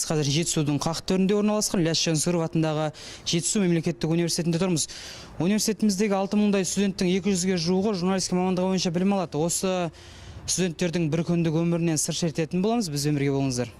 Біз қазір Жетісудың қақ төрінде орналасқан Жансүгіров атындағы Жетісу мемлекеттік университетінде тұрмыз. Университетіміздегі 6000-дай студенттің 200-ге жуығы журналистика мамандығы бойынша білім алады. Осы студенттердің бір күндік өмірінен сыр шертетін боламыз. Бізбен бірге болыңыздар.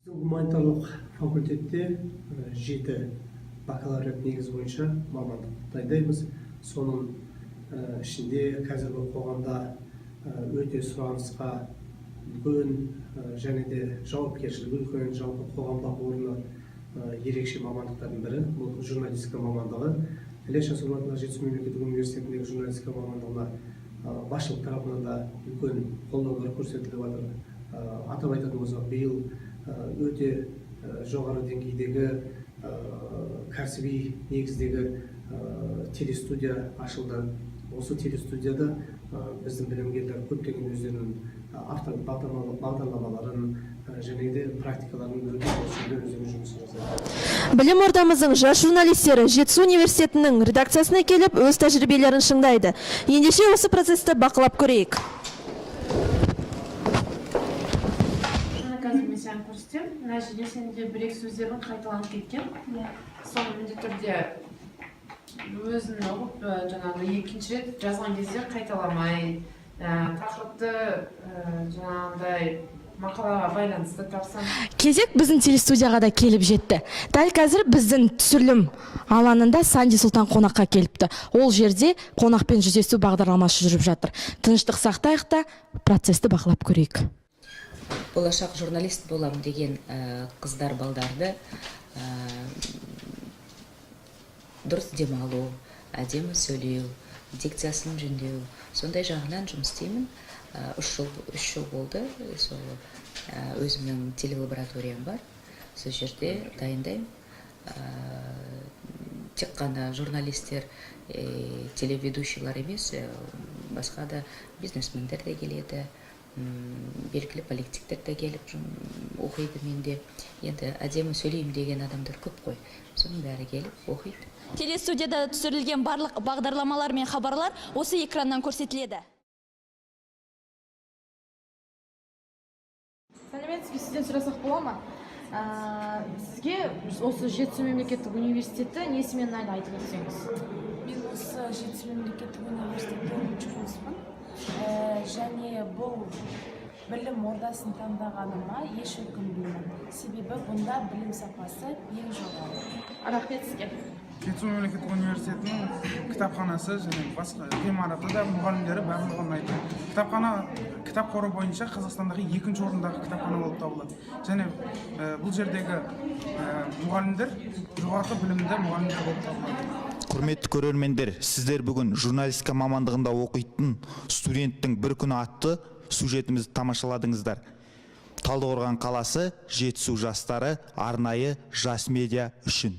Гуманитарлық факультетте 7 бакалавриат негізі бойынша мамандық дайындаймыз. Соның ішінде қазіргі қоғамда өте сұранысқа үлкен және де жауапкершілігі үлкен, жалпы қоғамдағы орны ерекше мамандықтардың бірі бұл журналистика мамандығы. Жансүгіров атындағы Жетісу мемлекеттік университетіндегі журналистика мамандығына басшылық тарапынан да үлкен қолдаулар көрсетіліп жатыр. Атап айтатын болсақ, биыл өте жоғары деңгейдегі кәсіби негіздегі телестудия ашылды. Осы телестудияда біздің білімгерлер көптеген өздерінің авторлық бағдарламаларын және де практикаларын өздерінің жұмысын жасайды. Білім ордамыздың жас журналистері Жетісу университетінің редакциясына келіп, өз тәжірибелерін шыңдайды. Ендеше осы процесті бақылап көрейік. Мына жерде сенде бір-екі сөздердің қайталанып кеткен. Соны міндетті түрде өзін оқып, жаңағы екінші рет жазған кезде қайталамай, тақырыпты жаңағындай мақалаға байланысты тапсам. Кезек біздің телестудияға да келіп жетті. Дәл қазір біздің түсірілім алаңында Санди Сұлтан қонаққа келіпті. Ол жерде қонақпен жүздесу бағдарламасы жүріп жатыр. Тыныштық сақтайық та процесті бақылап көрейік. Болашақ журналист болам деген қыздар балдарды дұрыс демалу, әдемі сөйлеу, дикциясын жөндеу, сондай жағынан жұмыс істеймін. 3 жыл болды. Өзімнің телелабораториям бар. Сол жерде дайындаймын. Тек қана журналистер, телеведущийлар емес, басқа да бизнесмендер де келеді. Белгілі политиктер де келіп оқиды менде. Енді әдемі сөйлеймін деген адамдар көп қой. Соның бәрі келіп оқиды. Телестудияда түсірілген барлық бағдарламалар мен хабарлар осы экраннан көрсетіледі. Сәлеметсіз, сізден сұрасақ бола ма? Сізге осы Жетісу мемлекеттік университеті несімен айтып өтсеңіз? Мен осы Жетісу мемлекеттік университетті жұмыспын. Және бұл білім ордасын таңдағаныма еш өкінбеймін. Себебі бұнда білім сапасы ең жоғары. Рахмет сізге. Жетісу мемлекеттік университетінің кітапханасы және басқа ғимараты да мұғалімдері барлығы ұнайды. Кітап қоры бойынша Қазақстандағы 2-ші орындағы кітапхана болып табылады. Және бұл жердегі мұғалімдер жоғарғы білімді мұғалімдер болып табылады. Құрметті көрермендер, сіздер бүгін журналистика мамандығында оқитын студенттің бір күні атты сюжетімізді тамашаладыңыздар. Талдықорған қаласы Жетісу жастары арнайы ЖАС медиа үшін.